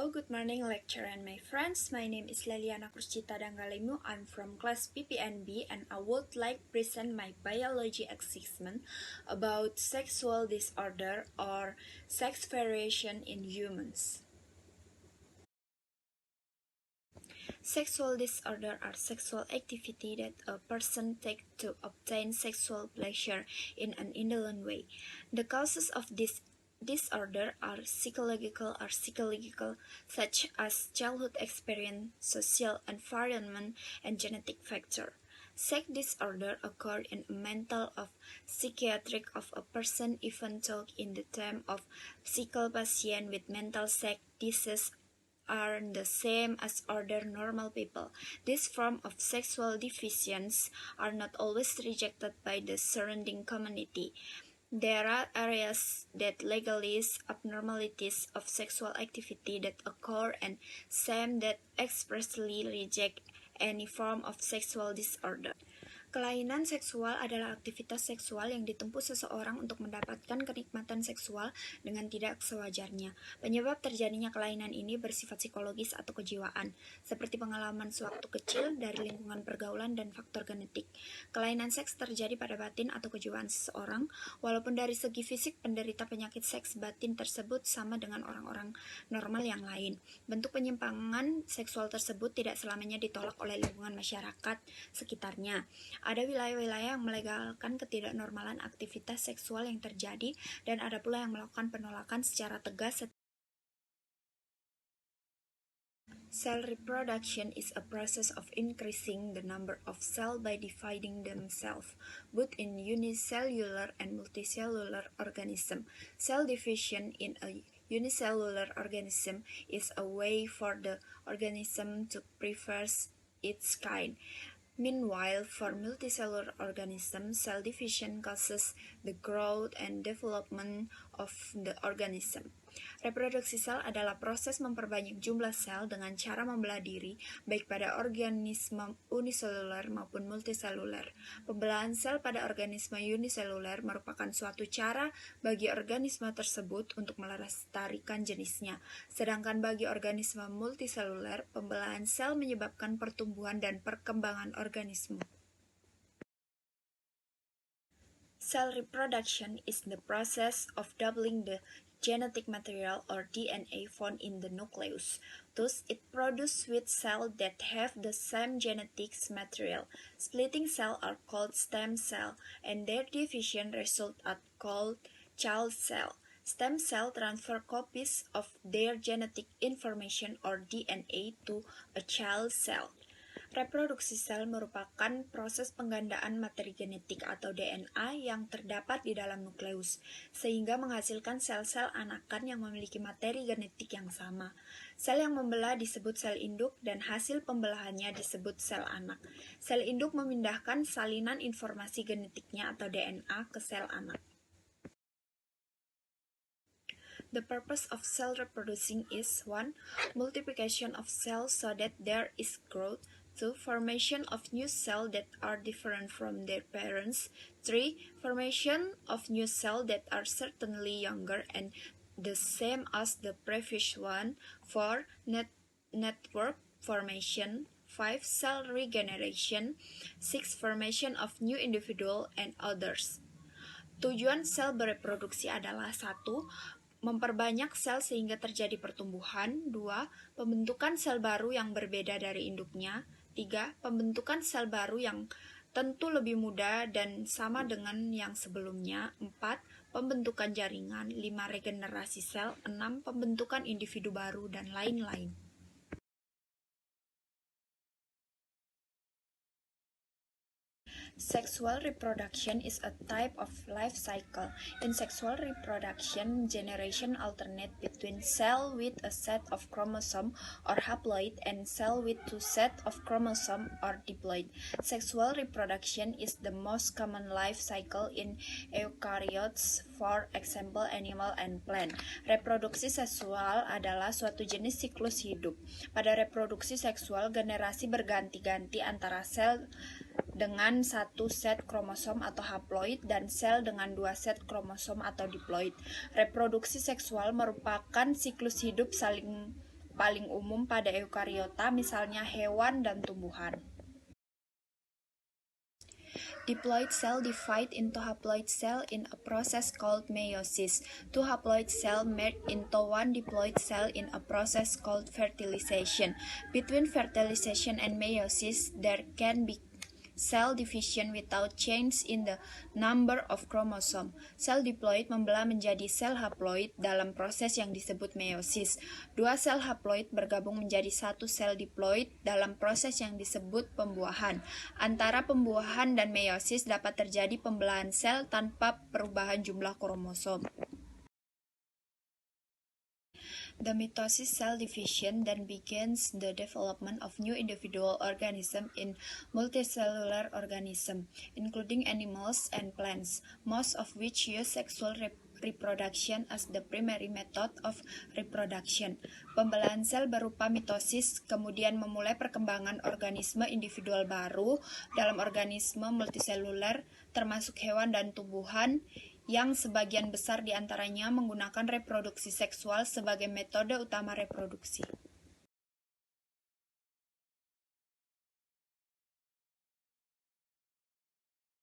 Hello, good morning lecturer and my friends. My name is Leliana Kruscita Danggalimu. I'm from class PPNB and I would like to present my biology assessment about sexual disorder or sex variation in humans. Sexual disorder are sexual activity that a person takes to obtain sexual pleasure in an indolent way. The causes of this disorder are psychological, such as childhood experience, social environment, and genetic factor. Sex disorder occur in a mental or psychiatric of a person, even though in the term of psychical patient with mental sex disease are the same as other normal people. This form of sexual deviance are not always rejected by the surrounding community. There are areas that legalize abnormalities of sexual activity that occur and some that expressly reject any form of sexual disorder. Kelainan seksual adalah aktivitas seksual yang ditempuh seseorang untuk mendapatkan kenikmatan seksual dengan tidak sewajarnya. Penyebab terjadinya kelainan ini bersifat psikologis atau kejiwaan, seperti pengalaman sewaktu kecil dari lingkungan pergaulan dan faktor genetik. Kelainan seks terjadi pada batin atau kejiwaan seseorang, walaupun dari segi fisik penderita penyakit seks batin tersebut sama dengan orang-orang normal yang lain. Bentuk penyimpangan seksual tersebut tidak selamanya ditolak oleh lingkungan masyarakat sekitarnya. Ada wilayah-wilayah yang melegalkan ketidaknormalan aktivitas seksual yang terjadi dan ada pula yang melakukan penolakan secara tegas. Cell reproduction is a process of increasing the number of cells by dividing themselves, both in unicellular and multicellular organisms. Cell division in a unicellular organism is a way for the organism to preserve its kind. Meanwhile, for multicellular organisms, cell division causes the growth and development of the organism. Reproduksi sel adalah proses memperbanyak jumlah sel dengan cara membelah diri, baik pada organisme uniseluler maupun multiseluler. Pembelahan sel pada organisme uniseluler merupakan suatu cara bagi organisme tersebut untuk melestarikan jenisnya. Sedangkan bagi organisme multiseluler, pembelahan sel menyebabkan pertumbuhan dan perkembangan organisme. Cell reproduction is the process of doubling the genetic material or DNA found in the nucleus. Thus, it produces with cells that have the same genetic material. Splitting cells are called stem cells, and their division results are called child cells. Stem cells transfer copies of their genetic information or DNA to a child cell. Reproduksi sel merupakan proses penggandaan materi genetik atau DNA yang terdapat di dalam nukleus, sehingga menghasilkan sel-sel anakan yang memiliki materi genetik yang sama. Sel yang membelah disebut sel induk dan hasil pembelahannya disebut sel anak. Sel induk memindahkan salinan informasi genetiknya atau DNA ke sel anak. The purpose of cell reproducing is 1. Multiplication of cells so that there is growth. 2. Formation of new cells that are different from their parents. 3. Formation of new cells that are certainly younger and the same as the previous one. 4. Network formation. 5. Cell regeneration. 6. Formation of new individual and others. Tujuan sel bereproduksi adalah 1. Memperbanyak sel sehingga terjadi pertumbuhan. 2. Pembentukan sel baru yang berbeda dari induknya. 3. Pembentukan sel baru yang tentu lebih mudah dan sama dengan yang sebelumnya. 4. Pembentukan jaringan. 5. Regenerasi sel. 6. Pembentukan individu baru dan lain-lain. Sexual reproduction is a type of life cycle. In sexual reproduction, generation alternate between cell with a set of chromosome or haploid and cell with two set of chromosome or diploid. Sexual reproduction is the most common life cycle in eukaryotes, for example animal and plant. Reproduksi seksual adalah suatu jenis siklus hidup. Pada reproduksi seksual, generasi berganti-ganti antara sel dengan satu set kromosom atau haploid dan sel dengan dua set kromosom atau diploid. Reproduksi seksual merupakan siklus hidup saling paling umum pada eukariota, misalnya hewan dan tumbuhan. Diploid cell divide into haploid cell in a process called meiosis. Two haploid cells merge into one diploid cell in a process called fertilization. Between fertilization and meiosis, there can be cell division without change in the number of chromosome. Sel diploid membelah menjadi sel haploid dalam proses yang disebut meiosis. Dua sel haploid bergabung menjadi satu sel diploid dalam proses yang disebut pembuahan. Antara pembuahan dan meiosis dapat terjadi pembelahan sel tanpa perubahan jumlah kromosom. The mitosis cell division then begins the development of new individual organisms in multicellular organisms, including animals and plants, most of which use sexual reproduction as the primary method of reproduction. Pembelahan sel berupa mitosis kemudian memulai perkembangan organisme individual baru dalam organisme multiseluler, termasuk hewan dan tumbuhan, yang sebagian besar diantaranya menggunakan reproduksi seksual sebagai metode utama reproduksi.